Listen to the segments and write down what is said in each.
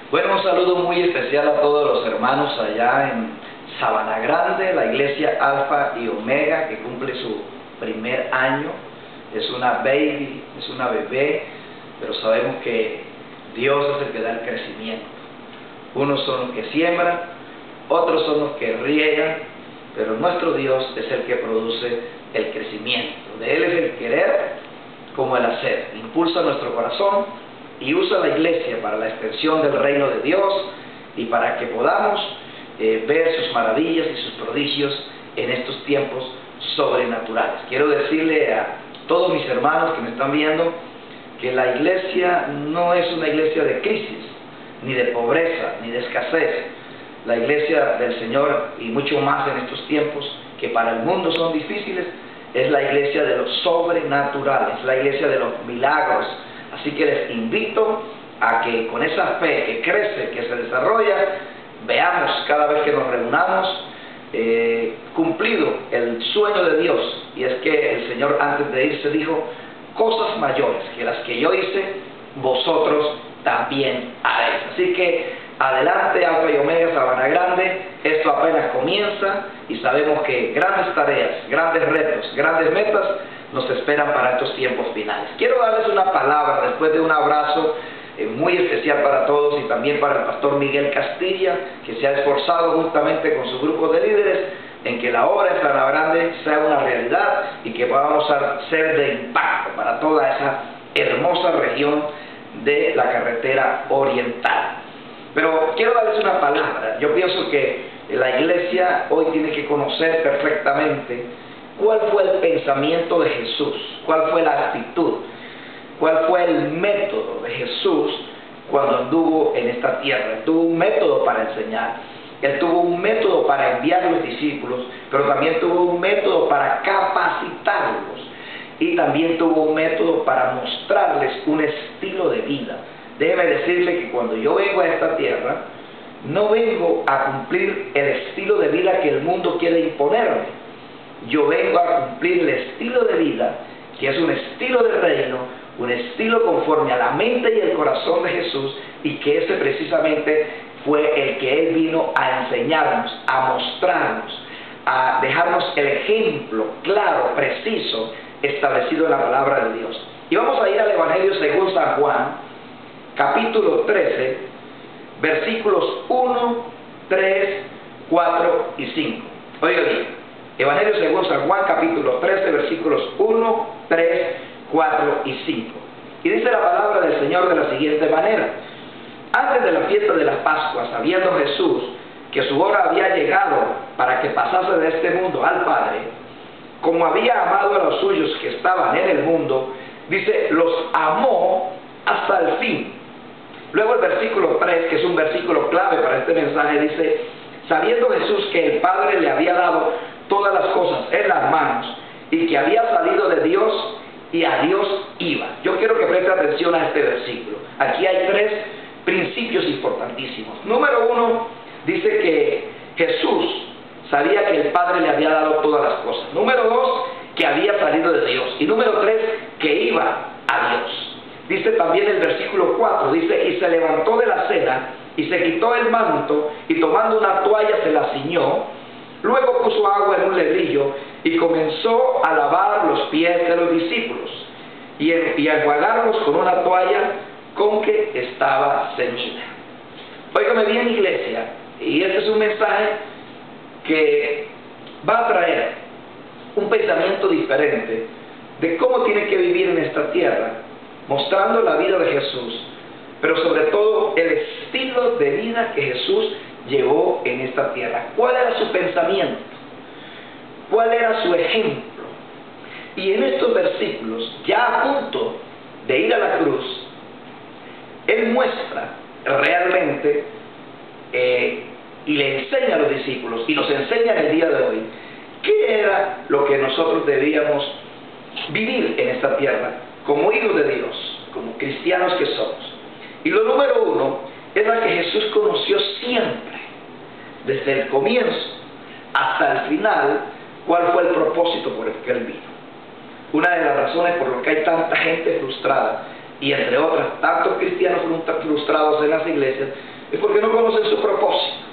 Bueno, un saludo muy especial a todos los hermanos allá en Sabana Grande, la iglesia Alfa y Omega, que cumple su primer año. Es una baby, es una bebé, pero sabemos que Dios es el que da el crecimiento. Unos son los que siembran, otros son los que riegan, pero nuestro Dios es el que produce el crecimiento. De Él es el querer como el hacer. Impulsa nuestro corazón y usa la iglesia para la extensión del reino de Dios y para que podamos ver sus maravillas y sus prodigios en estos tiempos sobrenaturales. Quiero decirle a todos mis hermanos que me están viendo que la iglesia no es una iglesia de crisis, ni de pobreza, ni de escasez. La iglesia del Señor, y mucho más en estos tiempos que para el mundo son difíciles, es la iglesia de lo sobrenatural, es la iglesia de los milagros. Así que les invito a que con esa fe que crece, que se desarrolla, veamos cada vez que nos reunamos cumplido el sueño de Dios. Y es que el Señor antes de irse dijo: cosas mayores que las que yo hice, vosotros también haréis. Así que adelante, Alfa y Omega, Sabana Grande. Esto apenas comienza y sabemos que grandes tareas, grandes retos, grandes metas nos esperan para estos tiempos finales. Quiero darles una palabra después de un abrazo muy especial para todos, y también para el pastor Miguel Castilla, que se ha esforzado juntamente con su grupo de líderes en que la obra de Sabana Grande sea una realidad y que podamos ser de impacto para toda esa hermosa región de la carretera oriental. Pero quiero darles una palabra. Yo pienso que la iglesia hoy tiene que conocer perfectamente cuál fue el pensamiento de Jesús, cuál fue la actitud, cuál fue el método de Jesús cuando anduvo en esta tierra. Él tuvo un método para enseñar, Él tuvo un método para enviar a los discípulos, pero también tuvo un método para capacitarlos, y también tuvo un método para mostrarles un estilo de vida. Déjeme decirle que cuando yo vengo a esta tierra, no vengo a cumplir el estilo de vida que el mundo quiere imponerme. Yo vengo a cumplir el estilo de vida que es un estilo de reino, un estilo conforme a la mente y el corazón de Jesús, y que ese precisamente fue el que Él vino a enseñarnos, a mostrarnos, a dejarnos el ejemplo claro, preciso, establecido en la palabra de Dios. Y vamos a ir al Evangelio según San Juan, capítulo 13, versículos 1, 3, 4 y 5. Oiga bien, Evangelio según San Juan, capítulo 13, versículos 1, 3, 4 y 5. Y dice la palabra del Señor de la siguiente manera: antes de la fiesta de las Pascuas, sabiendo Jesús que su hora había llegado para que pasase de este mundo al Padre, como había amado a los suyos que estaban en el mundo, dice, los amó hasta el fin. Luego el versículo 3, que es un versículo clave para este mensaje, dice: sabiendo Jesús que el Padre le había dado todas las cosas en las manos, y que había salido de Dios y a Dios iba. Yo quiero que preste atención a este versículo. Aquí hay tres principios importantísimos. Número uno, dice que Jesús sabía que el Padre le había dado todas las cosas. Número dos, que había salido de Dios. Y número tres, que iba a Dios. Dice también el versículo 4, dice: y se levantó de la cena y se quitó el manto, y tomando una toalla se la ciñó. Luego puso agua en un lebrillo y comenzó a lavar los pies de los discípulos y a enjuagarlos con una toalla con que estaba ceñida. Óigame bien, iglesia, y este es un mensaje que va a traer un pensamiento diferente de cómo tiene que vivir en esta tierra, mostrando la vida de Jesús, pero sobre todo el estilo de vida que Jesús llevó en esta tierra. ¿Cuál era su pensamiento? ¿Cuál era su ejemplo? Y en estos versículos, ya a punto de ir a la cruz, Él muestra realmente y le enseña a los discípulos, y nos enseña en el día de hoy, qué era lo que nosotros debíamos vivir en esta tierra como hijos de Dios, como cristianos que somos. Y lo número uno es la que Jesús conoció siempre, desde el comienzo hasta el final, cuál fue el propósito por el que Él vino. Una de las razones por las que hay tanta gente frustrada, y entre otras, tantos cristianos frustrados en las iglesias, es porque no conocen su propósito.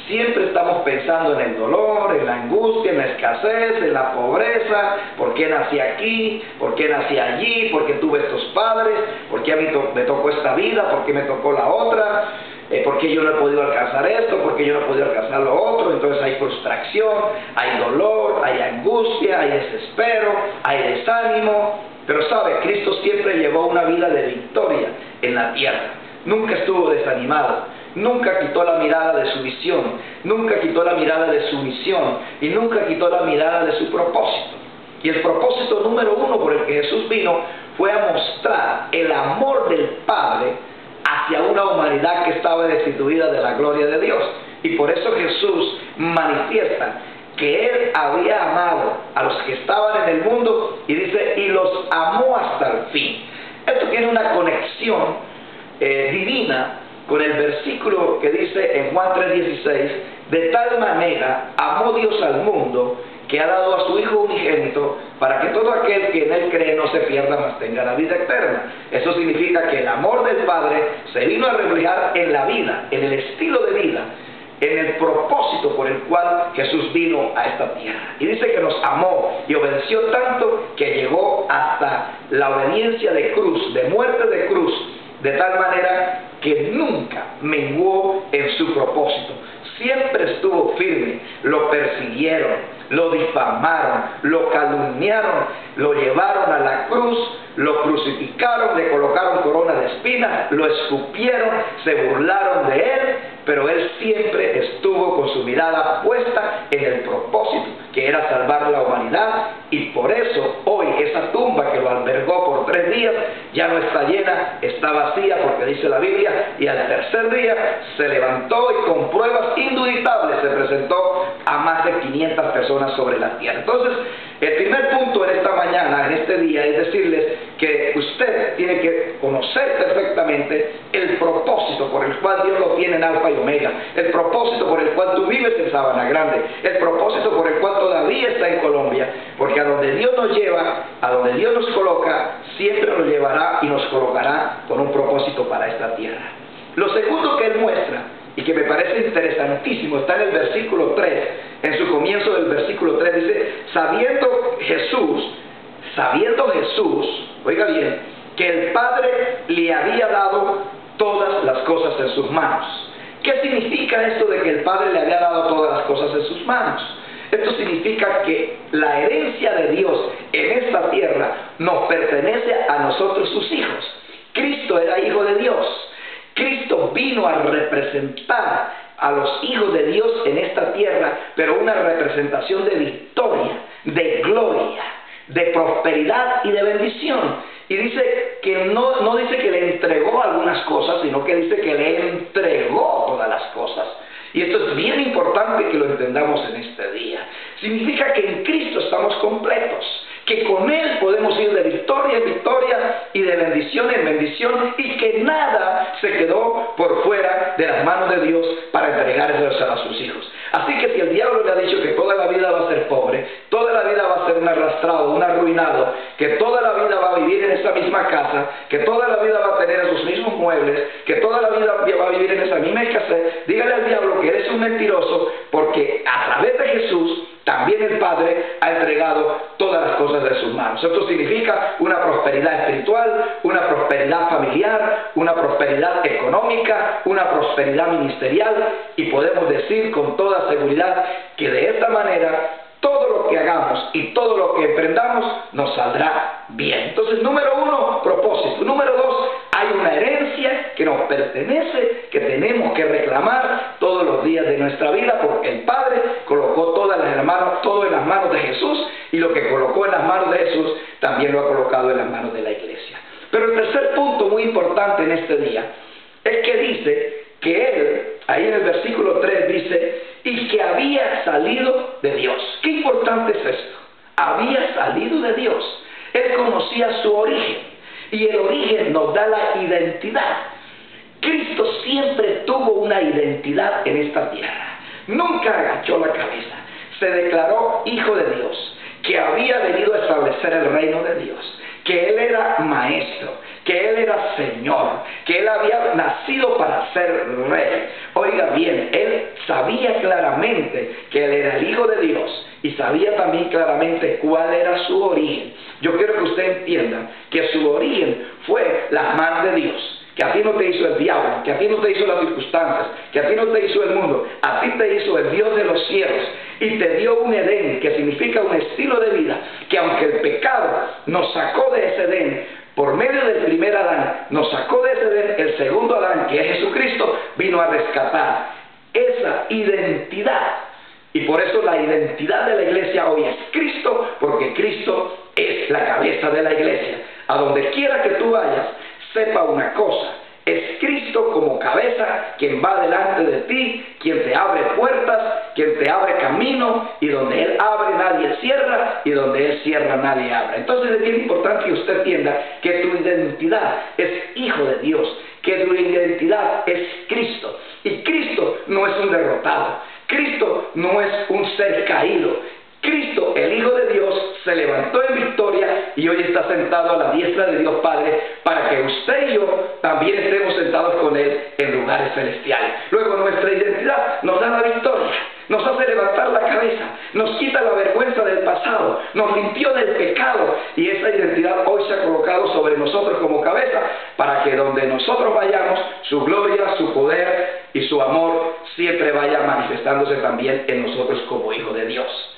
Siempre estamos pensando en el dolor, en la angustia, en la escasez, en la pobreza. ¿Por qué nací aquí? ¿Por qué nací allí? ¿Por qué tuve estos padres? ¿Por qué a mí me tocó esta vida? ¿Por qué me tocó la otra? ¿Por qué yo no he podido alcanzar esto? ¿Por qué yo no he podido alcanzar lo otro? Entonces hay frustración, hay dolor, hay angustia, hay desespero, hay desánimo. Pero sabe, Cristo siempre llevó una vida de victoria en la tierra. Nunca estuvo desanimado. Nunca quitó la mirada de su visión, nunca quitó la mirada de su misión y nunca quitó la mirada de su propósito. Y el propósito número uno por el que Jesús vino fue a mostrar el amor del Padre hacia una humanidad que estaba destituida de la gloria de Dios. Y por eso Jesús manifiesta que Él había amado a los que estaban en el mundo y dice, y los amó hasta el fin. Esto tiene una conexión divina con el versículo que dice en Juan 3:16, de tal manera amó Dios al mundo que ha dado a su Hijo unigénito para que todo aquel que en Él cree no se pierda, mas tenga la vida eterna. Eso significa que el amor del Padre se vino a reflejar en la vida, en el estilo de vida, en el propósito por el cual Jesús vino a esta tierra. Y dice que nos amó y obedeció tanto que llegó hasta la obediencia de cruz, de muerte de cruz, de tal manera que nunca menguó en su propósito. Siempre estuvo firme. Lo persiguieron, lo difamaron, lo calumniaron, lo llevaron a la cruz, lo crucificaron, le colocaron corona de espinas, lo escupieron, se burlaron de él, pero él siempre estuvo con su mirada puesta en el propósito, que era salvar a la humanidad. Y por eso hoy esa tumba que lo albergó por 3 días ya no está llena, está vacía, porque dice la Biblia, y al tercer día se levantó y con pruebas indubitables se presentó a más de 500 personas sobre la tierra. Entonces, el primer punto en esta mañana, en este día, es decirles que usted tiene que conocer perfectamente el propósito por el cual Dios lo tiene en Alfa y Omega, el propósito por el cual tú vives en Sabana Grande, el propósito por el cual todavía está en Colombia, porque a donde Dios nos lleva, a donde Dios nos coloca, siempre nos llevará y nos colocará con un propósito para esta tierra. Lo segundo que Él muestra, y que me parece interesantísimo, está en el versículo 3, en su comienzo del versículo 3, dice, sabiendo Jesús, oiga bien, que el Padre le había dado todas las cosas en sus manos. ¿Qué significa esto de que el Padre le había dado todas las cosas en sus manos? Esto significa que la herencia de Dios en esta tierra nos pertenece a nosotros sus hijos. Cristo era hijo de Dios. Cristo vino a representar a los hijos de Dios en esta tierra, pero una representación de victoria, de gloria, de prosperidad y de bendición. Y dice que no dice que le entregó algunas cosas, sino que dice que le entregó todas las cosas. Y esto es bien importante que lo entendamos en este día. Significa que en Cristo estamos completos, que con Él podemos ir de victoria en victoria y de bendición en bendición, y que nada se quedó por fuera de las manos de Dios para entregarse a sus hijos. Así que si el diablo le ha dicho que toda la vida va a ser pobre, toda la vida va a ser un arrastrado, un arruinado, que toda la vida va a vivir en esa misma casa, que toda la vida va a tener esos mismos muebles, que toda la vida va a vivir en esa misma escasez, dígale al diablo que eres un mentiroso, porque a través de Jesús también el Padre ha entregado todas las cosas de sus manos. Esto significa una prosperidad espiritual, una prosperidad familiar, una prosperidad económica, una prosperidad ministerial, y podemos decir con toda seguridad que de esta manera todo lo que hagamos y todo lo que emprendamos nos saldrá bien. Entonces, número 1, propósito. Número 2, hay una herencia que nos pertenece, que tenemos que reclamar todos los días de nuestra vida, porque el Padre colocó todo en las manos de Jesús, y lo que colocó en las manos de Jesús también lo ha colocado en las manos de la iglesia. Pero el tercer punto muy importante en este día es que dice que Él, ahí en el versículo 3 dice, y que había salido de Dios. ¿Qué importante es esto? Había salido de Dios. Él conocía su origen, y el origen nos da la identidad. Cristo siempre tuvo una identidad en esta tierra. Nunca agachó la cabeza. Se declaró hijo de Dios, que había venido a establecer el reino de Dios, que Él era maestro, que que Él era Señor, que Él había nacido para ser Rey. Oiga bien, Él sabía claramente que Él era el Hijo de Dios y sabía también claramente cuál era su origen. Yo quiero que usted entienda que su origen fue las manos de Dios. Que a ti no te hizo el diablo, que a ti no te hizo las circunstancias, que a ti no te hizo el mundo, a ti te hizo el Dios de los cielos y te dio un Edén, que significa un estilo de vida, que aunque el pecado nos sacó de ese Edén, por medio del primer Adán, nos sacó de ese Edén, el segundo Adán, que es Jesucristo, vino a rescatar esa identidad. Y por eso la identidad de la iglesia hoy es Cristo, porque Cristo es la cabeza de la iglesia. A donde quiera que tú vayas, sepa una cosa, es Cristo como cabeza quien va delante de ti, quien te abre puertas, quien te abre camino, y donde Él abre nadie cierra, y donde Él cierra nadie abre. Entonces es bien importante que usted entienda que tu identidad es hijo de Dios, que tu identidad es Cristo, y Cristo no es un derrotado, Cristo no es un ser caído. Cristo, el Hijo de Dios, se levantó en victoria y hoy está sentado a la diestra de Dios Padre para que usted y yo también estemos sentados con Él en lugares celestiales. Luego nuestra identidad nos da la victoria, nos hace levantar la cabeza, nos quita la vergüenza del pasado, nos limpió del pecado y esa identidad hoy se ha colocado sobre nosotros como cabeza para que donde nosotros vayamos, su gloria, su poder y su amor siempre vaya manifestándose también en nosotros como hijos de Dios.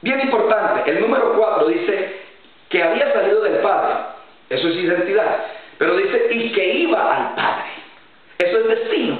Bien importante, el número 4 dice que había salido del Padre, eso es identidad, pero dice y que iba al Padre, eso es destino.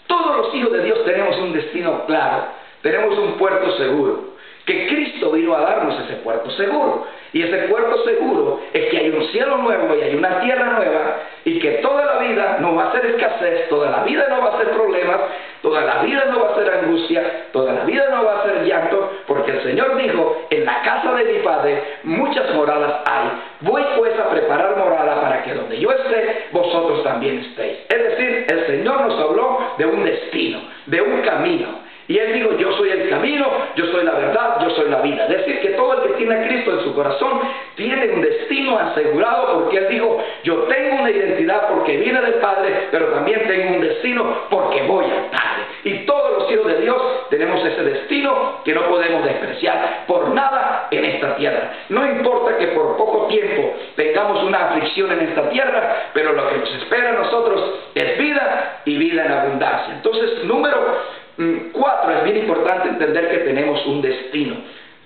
Todos los hijos de Dios tenemos un destino claro, tenemos un puerto seguro, que Cristo vino a darnos ese puerto seguro, y ese puerto seguro es que hay un cielo nuevo y hay una tierra nueva, y que toda la vida no va a ser escasez, toda la vida no va a ser problemas, toda la vida no va a ser angustia, toda la vida no va a ser llanto, porque el Señor dijo, en la casa de mi Padre muchas moradas hay, voy pues a preparar morada para que donde yo esté, vosotros también estéis. Es decir, el Señor nos habló de un destino, de un camino. Y Él dijo, yo soy el camino, yo soy la verdad, yo soy la vida. Es decir, que todo el que tiene a Cristo en su corazón tiene un destino asegurado porque Él dijo, yo tengo una identidad porque vine del Padre, pero también tengo un destino porque voy al Padre. Y todos los hijos de Dios tenemos ese destino que no podemos despreciar por nada en esta tierra. No importa que por poco tiempo tengamos una aflicción en esta tierra, pero lo que nos espera a nosotros es vida y vida en abundancia. Entonces, número 4, es bien importante entender que tenemos un destino.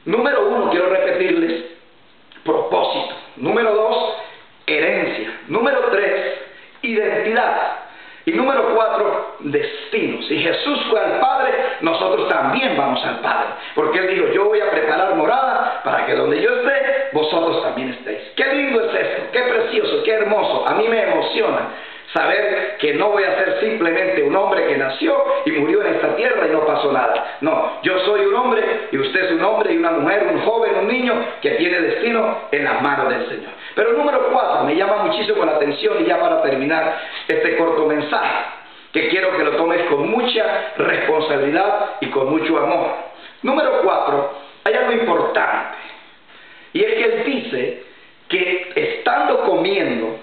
Número 1, quiero repetirles, propósito. Número 2, herencia. Número 3, identidad. Y número 4, destino. Si Jesús fue al Padre, nosotros también vamos al Padre. Porque Él dijo, yo voy a preparar morada para que donde yo esté, vosotros también estéis. Qué lindo es esto, qué precioso, qué hermoso. A mí me emociona saber que no voy a ser simplemente un hombre que nació y murió en esta tierra y no pasó nada. No, yo soy un hombre y usted es un hombre y una mujer, un joven, un niño que tiene destino en las manos del Señor. Pero el número 4 me llama muchísimo la atención y ya para terminar este corto mensaje, que quiero que lo tomes con mucha responsabilidad y con mucho amor. Número 4, hay algo importante y es que Él dice que estando comiendo,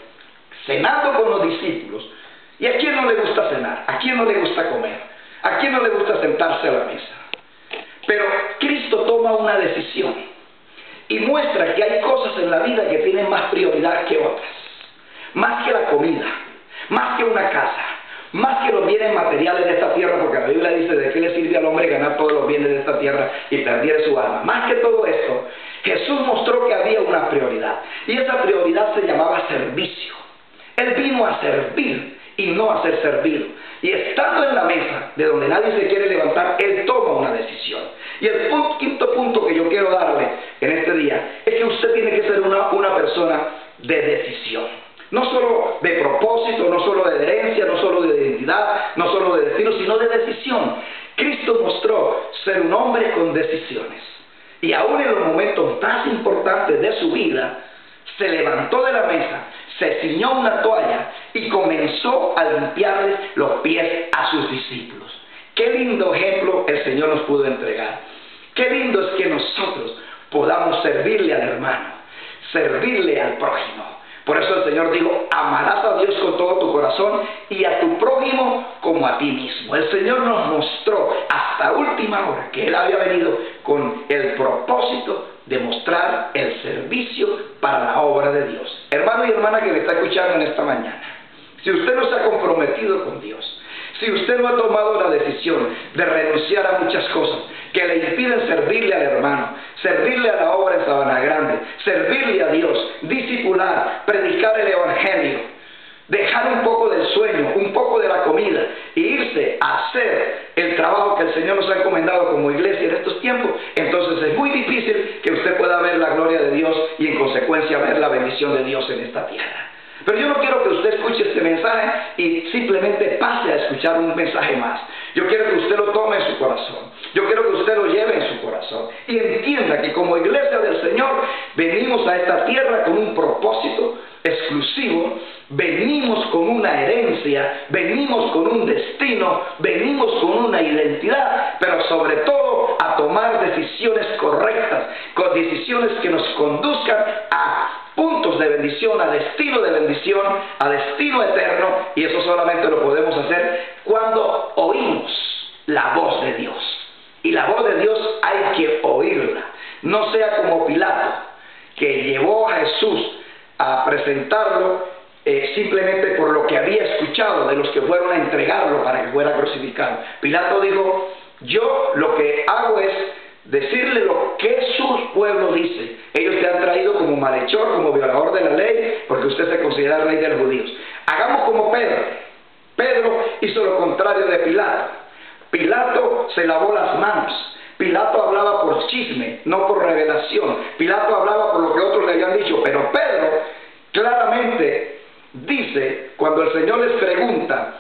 cenando con los discípulos, ¿y a quién no le gusta cenar? ¿A quién no le gusta comer? ¿A quién no le gusta sentarse a la mesa? Pero Cristo toma una decisión y muestra que hay cosas en la vida que tienen más prioridad que otras, más que la comida, más que una casa, más que los bienes materiales de esta tierra, porque la Biblia dice de qué le sirve al hombre ganar todos los bienes de esta tierra y perder su alma. Más que todo esto, Jesús mostró que había una prioridad, y esa prioridad se llamaba servicio. Él vino a servir y no a ser servido. Y estando en la mesa, de donde nadie se quiere levantar, Él toma una decisión. Y el quinto punto que yo quiero darle en este día es que usted tiene que ser una persona de decisión. No solo de propósito, no solo de herencia, no solo de identidad, no solo de destino, sino de decisión. Cristo mostró ser un hombre con decisiones. Y aún en los momentos más importantes de su vida, se levantó de la mesa, se ciñó una toalla y comenzó a limpiarles los pies a sus discípulos. Qué lindo ejemplo el Señor nos pudo entregar. Qué lindo es que nosotros podamos servirle al hermano, servirle al prójimo, Por eso el Señor dijo, amarás a Dios con todo tu corazón y a tu prójimo como a ti mismo. El Señor nos mostró hasta última hora que Él había venido con el propósito de mostrar el servicio para la obra de Dios. Hermano y hermana que me está escuchando en esta mañana, si usted no se ha comprometido con Dios, si usted no ha tomado la decisión de renunciar a muchas cosas que le impiden servirle al hermano, servirle a la obra en Sabana Grande, servirle a Dios, discipular, predicar el evangelio, dejar un poco del sueño, un poco de la comida e irse a hacer el trabajo que el Señor nos ha encomendado como iglesia en estos tiempos, entonces es muy difícil que usted pueda ver la gloria de Dios y en consecuencia ver la bendición de Dios en esta tierra. Pero yo no quiero que usted escuche este mensaje y simplemente pase a escuchar un mensaje más. Yo quiero que usted lo tome en su corazón. Yo quiero que usted lo lleve en su corazón. Y entienda que como iglesia del Señor venimos a esta tierra con un propósito exclusivo. Venimos con una herencia, venimos con un destino, venimos con una identidad, pero sobre todo a tomar decisiones correctas, con decisiones que nos conduzcan a puntos de bendición, a destino de bendición, a destino eterno, y eso solamente lo podemos hacer cuando oímos la voz de Dios. Y la voz de Dios hay que oírla. No sea como Pilato, que llevó a Jesús a presentarlo simplemente por lo que había escuchado de los que fueron a entregarlo para que fuera crucificado. Pilato dijo, yo lo que hago es decirle lo que su pueblo dice. Ellos te han traído como malhechor, como violador de la ley, porque usted se considera rey de los judíos. Hagamos como Pedro. Pedro hizo lo contrario de Pilato. Pilato se lavó las manos. Pilato hablaba por chisme, no por revelación. Pilato hablaba por lo que otros le habían dicho, pero Pedro claramente dice, cuando el Señor les pregunta,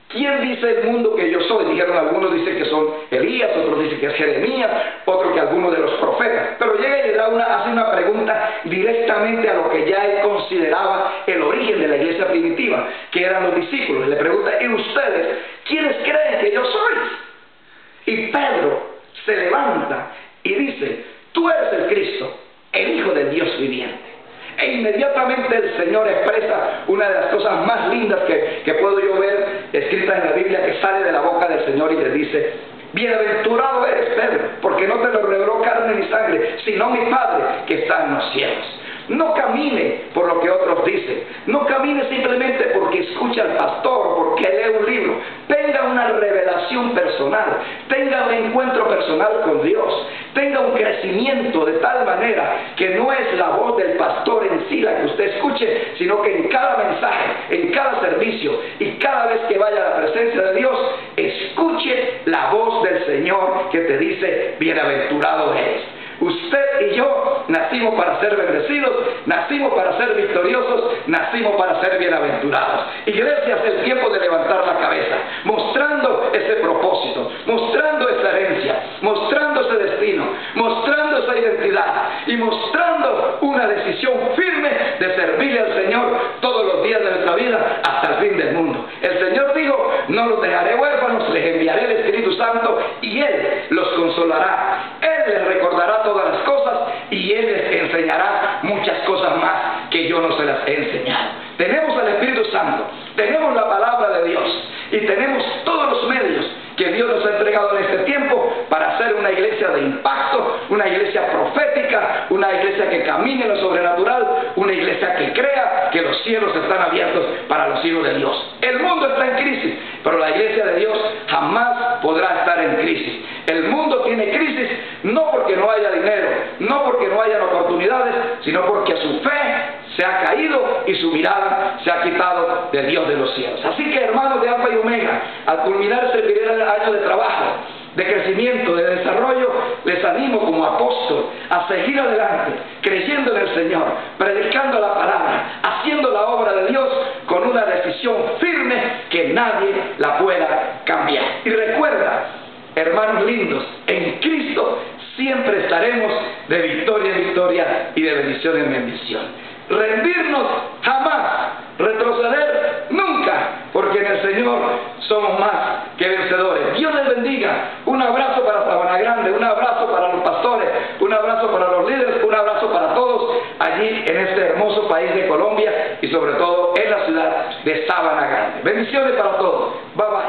¿quién dice el mundo que yo soy? Dijeron, algunos dicen que son Elías, otros dicen que es Jeremías, otros que algunos de los profetas. Pero llega y le hace una pregunta directamente a lo que ya él consideraba el origen de la iglesia primitiva, que eran los discípulos. Le pregunta, ¿y ustedes quiénes creen que yo soy? Y Pedro se levanta y dice, tú eres el Cristo, el Hijo del Dios viviente. E inmediatamente el Señor expresa una de las cosas más lindas que puedo yo ver escritas en la Biblia, que sale de la boca del Señor y le dice, bienaventurado eres Pedro, porque no te lo reveló carne ni sangre, sino mi Padre que está en los cielos. No camine por lo que otros dicen, no camine simplemente porque escucha al pastor o porque lee un libro. Tenga una revelación personal, tenga un encuentro personal con Dios, tenga un crecimiento de tal manera que no es la voz del pastor en sí la que usted escuche, sino que en cada mensaje, en cada servicio y cada vez que vaya a la presencia de Dios, escuche la voz del Señor que te dice, bienaventurado eres. Usted y yo nacimos para ser bendecidos, nacimos para ser victoriosos, nacimos para ser bienaventurados. Iglesia, es el tiempo de levantar la cabeza, mostrando ese propósito, mostrando esa herencia, mostrando ese destino, mostrando esa identidad y mostrando una decisión firme de servirle al Señor todos los días de nuestra vida hasta el fin del mundo. El Señor dijo, no los dejaré huérfanos, les enviaré el Espíritu Santo y Él los consolará. Él les recordará todas las cosas y Él les enseñará muchas cosas más que yo no se las he enseñado. Tenemos al Espíritu Santo, tenemos la palabra de Dios y tenemos todos los medios que Dios nos ha entregado en este tiempo para hacer una iglesia de impacto, una iglesia profética, una iglesia que camine en lo sobrenatural, una iglesia que crea que los cielos están abiertos para los hijos de Dios. El mundo está en crisis, pero la iglesia de Dios jamás podrá estar en crisis. El mundo tiene crisis no porque no haya dinero, no porque no hayan oportunidades, sino porque su fe se ha caído y su mirada se ha quitado del Dios de los cielos. Así que, hermanos de Alfa y Omega, al culminar este primer año de trabajo, de crecimiento, de desarrollo, les animo como apóstol a seguir adelante, creyendo en el Señor, predicando la palabra, haciendo la obra de Dios con una decisión firme que nadie la pueda cambiar. Y recuerda, hermanos lindos, en Cristo siempre estaremos de victoria en victoria y de bendición en bendición. Rendirnos jamás, retroceder nunca, porque en el Señor somos más que vencedores. Dios les bendiga. Un abrazo para Sabana Grande, un abrazo para los pastores, un abrazo para los líderes, un abrazo para todos allí en este hermoso país de Colombia y sobre todo en la ciudad de Sabana Grande. Bendiciones para todos. Bye bye.